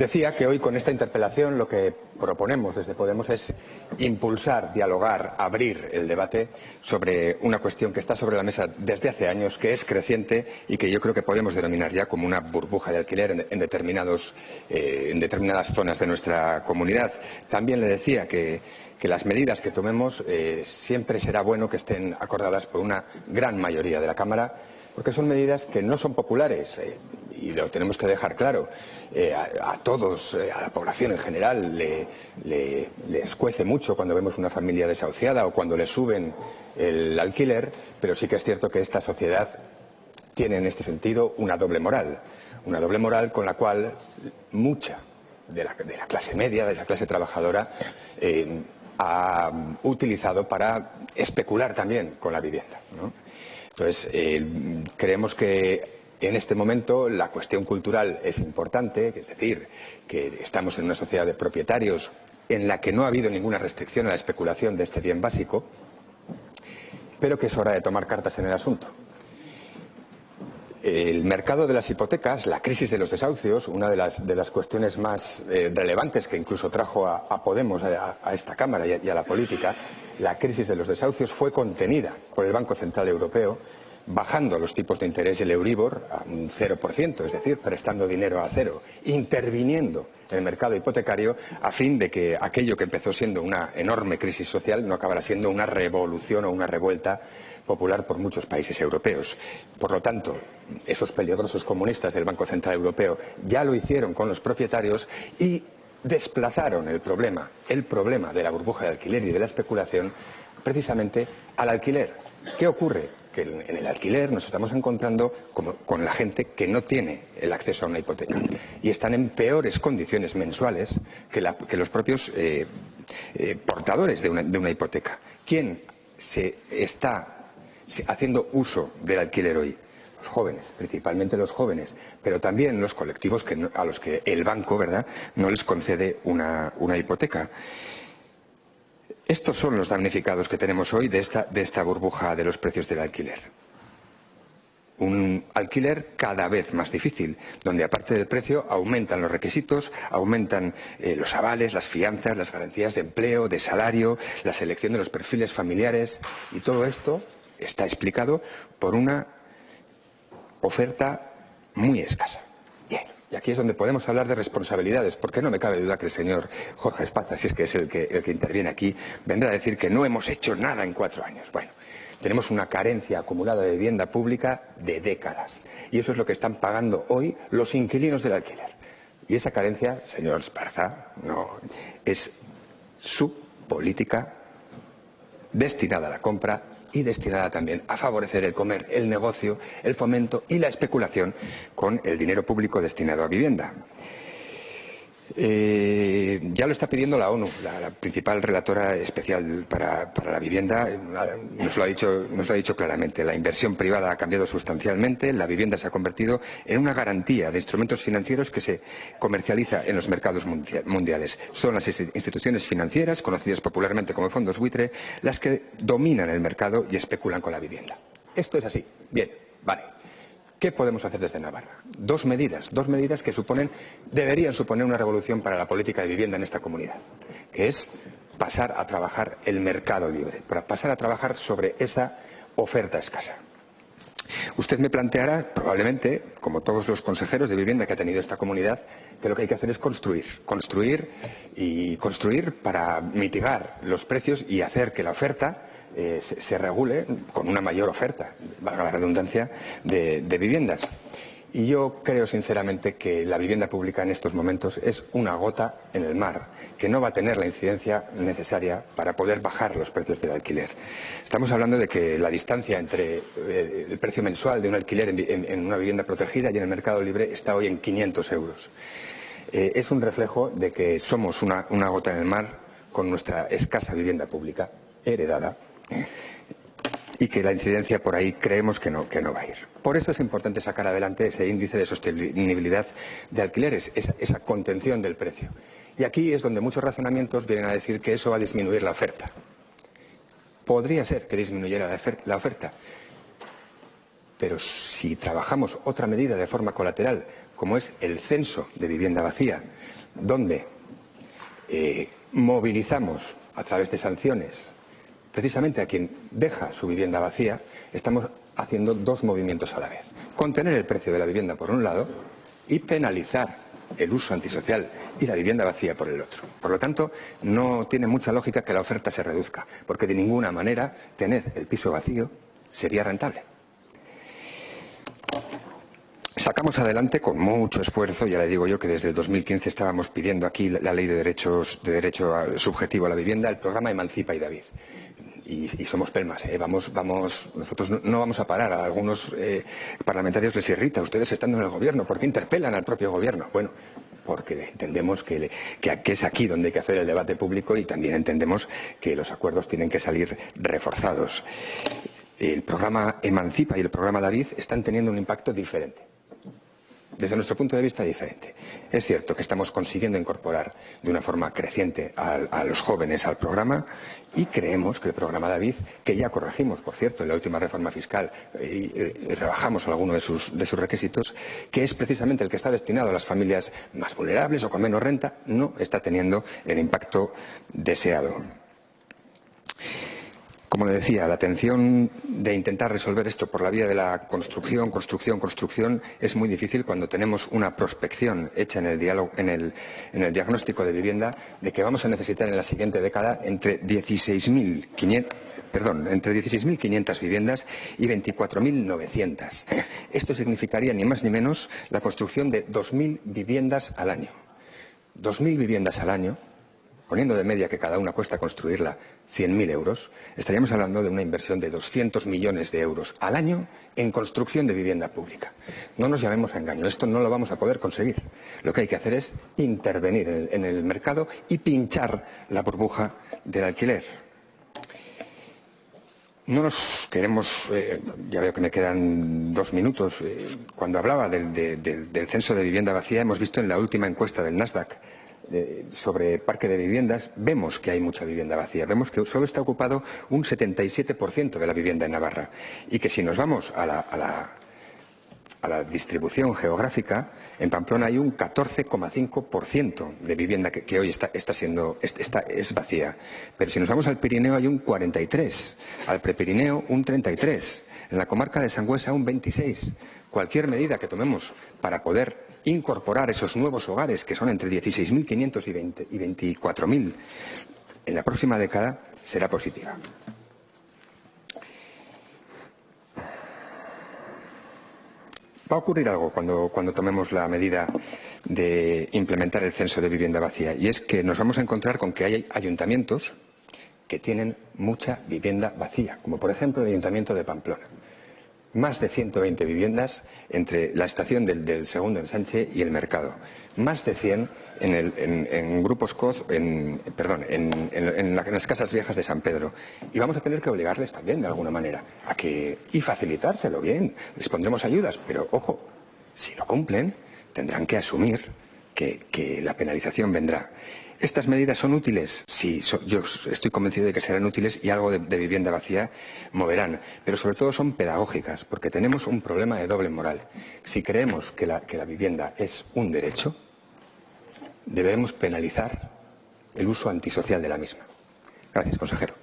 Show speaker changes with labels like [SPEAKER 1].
[SPEAKER 1] Decía que hoy con esta interpelación lo que proponemos desde Podemos es impulsar, dialogar, abrir el debate sobre una cuestión que está sobre la mesa desde hace años, que es creciente y que yo creo que podemos denominar ya como una burbuja de alquiler en determinadas zonas de nuestra comunidad. También le decía que las medidas que tomemos siempre será bueno que estén acordadas por una gran mayoría de la Cámara, porque son medidas que no son populares, y lo tenemos que dejar claro. A todos, a la población en general, les cuece mucho cuando vemos una familia desahuciada o cuando le suben el alquiler, pero sí que es cierto que esta sociedad tiene en este sentido una doble moral con la cual mucha de la clase media, de la clase trabajadora, ha utilizado para especular también con la vivienda, ¿no? Entonces, creemos que en este momento la cuestión cultural es importante, es decir, que estamos en una sociedad de propietarios en la que no ha habido ninguna restricción a la especulación de este bien básico, pero que es hora de tomar cartas en el asunto. El mercado de las hipotecas, la crisis de los desahucios, una de las cuestiones más relevantes que incluso trajo a Podemos a esta Cámara y a la política, la crisis de los desahucios fue contenida por el Banco Central Europeo, bajando los tipos de interés y el Euribor a un 0%, es decir, prestando dinero a cero, interviniendo en el mercado hipotecario a fin de que aquello que empezó siendo una enorme crisis social no acabara siendo una revolución o una revuelta popular por muchos países europeos. Por lo tanto, esos peligrosos comunistas del Banco Central Europeo ya lo hicieron con los propietarios y desplazaron el problema de la burbuja de alquiler y de la especulación precisamente al alquiler. ¿Qué ocurre? Que en el alquiler nos estamos encontrando con la gente que no tiene el acceso a una hipoteca y están en peores condiciones mensuales que los propios portadores de una hipoteca. ¿Quién se está haciendo uso del alquiler hoy? Los jóvenes, principalmente los jóvenes, pero también los colectivos a los que el banco, ¿verdad?, no les concede una hipoteca. Estos son los damnificados que tenemos hoy de esta burbuja de los precios del alquiler. Un alquiler cada vez más difícil, donde aparte del precio aumentan los requisitos, aumentan los avales, las fianzas, las garantías de empleo, de salario, la selección de los perfiles familiares, y todo esto está explicado por una oferta muy escasa. Bien, y aquí es donde podemos hablar de responsabilidades, porque no me cabe duda que el señor Jorge Espaza, si es que es el que interviene aquí, vendrá a decir que no hemos hecho nada en 4 años. Bueno, tenemos una carencia acumulada de vivienda pública de décadas, y eso es lo que están pagando hoy los inquilinos del alquiler. Y esa carencia, señor Esparza, no es su política destinada a la compra y destinada también a favorecer el comer, el negocio, el fomento y la especulación con el dinero público destinado a vivienda. Ya lo está pidiendo la ONU, la principal relatora especial para la vivienda, nos lo ha dicho claramente. La inversión privada ha cambiado sustancialmente, la vivienda se ha convertido en una garantía de instrumentos financieros que se comercializa en los mercados mundiales. Son las instituciones financieras, conocidas popularmente como fondos buitre, las que dominan el mercado y especulan con la vivienda. Esto es así. Bien, vale. ¿Qué podemos hacer desde Navarra? Dos medidas que deberían suponer una revolución para la política de vivienda en esta comunidad, que es pasar a trabajar el mercado libre, para pasar a trabajar sobre esa oferta escasa. Usted me planteará, probablemente, como todos los consejeros de vivienda que ha tenido esta comunidad, que lo que hay que hacer es construir para mitigar los precios y hacer que la oferta se regule con una mayor oferta, valga la redundancia, de viviendas. Y yo creo sinceramente que la vivienda pública en estos momentos es una gota en el mar, que no va a tener la incidencia necesaria para poder bajar los precios del alquiler. Estamos hablando de que la distancia entre el precio mensual de un alquiler en una vivienda protegida y en el mercado libre está hoy en 500 euros. Es un reflejo de que somos una gota en el mar con nuestra escasa vivienda pública heredada, y que la incidencia por ahí creemos que no va a ir. Por eso es importante sacar adelante ese índice de sostenibilidad de alquileres, esa contención del precio. Y aquí es donde muchos razonamientos vienen a decir que eso va a disminuir la oferta. Podría ser que disminuyera la oferta, pero si trabajamos otra medida de forma colateral, como es el censo de vivienda vacía, donde movilizamos a través de sanciones precisamente a quien deja su vivienda vacía, estamos haciendo dos movimientos a la vez. Contener el precio de la vivienda por un lado y penalizar el uso antisocial y la vivienda vacía por el otro. Por lo tanto, no tiene mucha lógica que la oferta se reduzca, porque de ninguna manera tener el piso vacío sería rentable. Sacamos adelante con mucho esfuerzo, ya le digo yo que desde el 2015 estábamos pidiendo aquí la ley de derecho subjetivo a la vivienda, el programa Emancipa y David. Y somos pelmas, nosotros no vamos a parar. A algunos parlamentarios les irrita, ustedes estando en el gobierno, ¿por qué interpelan al propio gobierno? Bueno, porque entendemos que es aquí donde hay que hacer el debate público y también entendemos que los acuerdos tienen que salir reforzados. El programa Emancipa y el programa David están teniendo un impacto diferente. Desde nuestro punto de vista, diferente. Es cierto que estamos consiguiendo incorporar de una forma creciente a los jóvenes al programa y creemos que el programa David, que ya corregimos, por cierto, en la última reforma fiscal y rebajamos alguno de sus requisitos, que es precisamente el que está destinado a las familias más vulnerables o con menos renta, no está teniendo el impacto deseado. Como le decía, la atención de intentar resolver esto por la vía de la construcción es muy difícil cuando tenemos una prospección hecha en el diagnóstico de vivienda de que vamos a necesitar en la siguiente década entre 16.500 viviendas y 24.900. Esto significaría ni más ni menos la construcción de 2.000 viviendas al año. 2.000 viviendas al año, poniendo de media que cada una cuesta construirla 100.000 euros, estaríamos hablando de una inversión de 200 millones de euros al año en construcción de vivienda pública. No nos llamemos a engaño, esto no lo vamos a poder conseguir. Lo que hay que hacer es intervenir en el mercado y pinchar la burbuja del alquiler. No nos queremos, ya veo que me quedan 2 minutos, cuando hablaba del censo de vivienda vacía, hemos visto en la última encuesta del Nasdaq sobre parque de viviendas, vemos que hay mucha vivienda vacía, vemos que solo está ocupado un 77% de la vivienda en Navarra y que si nos vamos a la distribución geográfica, en Pamplona hay un 14,5% de vivienda que hoy es vacía. Pero si nos vamos al Pirineo hay un 43%, al Prepirineo un 33%, en la comarca de Sangüesa un 26%. Cualquier medida que tomemos para poder incorporar esos nuevos hogares, que son entre 16.500 y 24.000, en la próxima década, será positiva. Va a ocurrir algo cuando tomemos la medida de implementar el censo de vivienda vacía, y es que nos vamos a encontrar con que hay ayuntamientos que tienen mucha vivienda vacía, como por ejemplo el Ayuntamiento de Pamplona. Más de 120 viviendas entre la estación del Segundo Ensanche y el Mercado. Más de 100 en Grupos COZ, en las casas viejas de San Pedro. Y vamos a tener que obligarles también, de alguna manera, y facilitárselo bien. Les pondremos ayudas, pero ojo, si no cumplen, tendrán que asumir que la penalización vendrá. ¿Estas medidas son útiles? Sí, yo estoy convencido de que serán útiles y algo de vivienda vacía moverán, pero sobre todo son pedagógicas, porque tenemos un problema de doble moral. Si creemos que la vivienda es un derecho, debemos penalizar el uso antisocial de la misma. Gracias, consejero.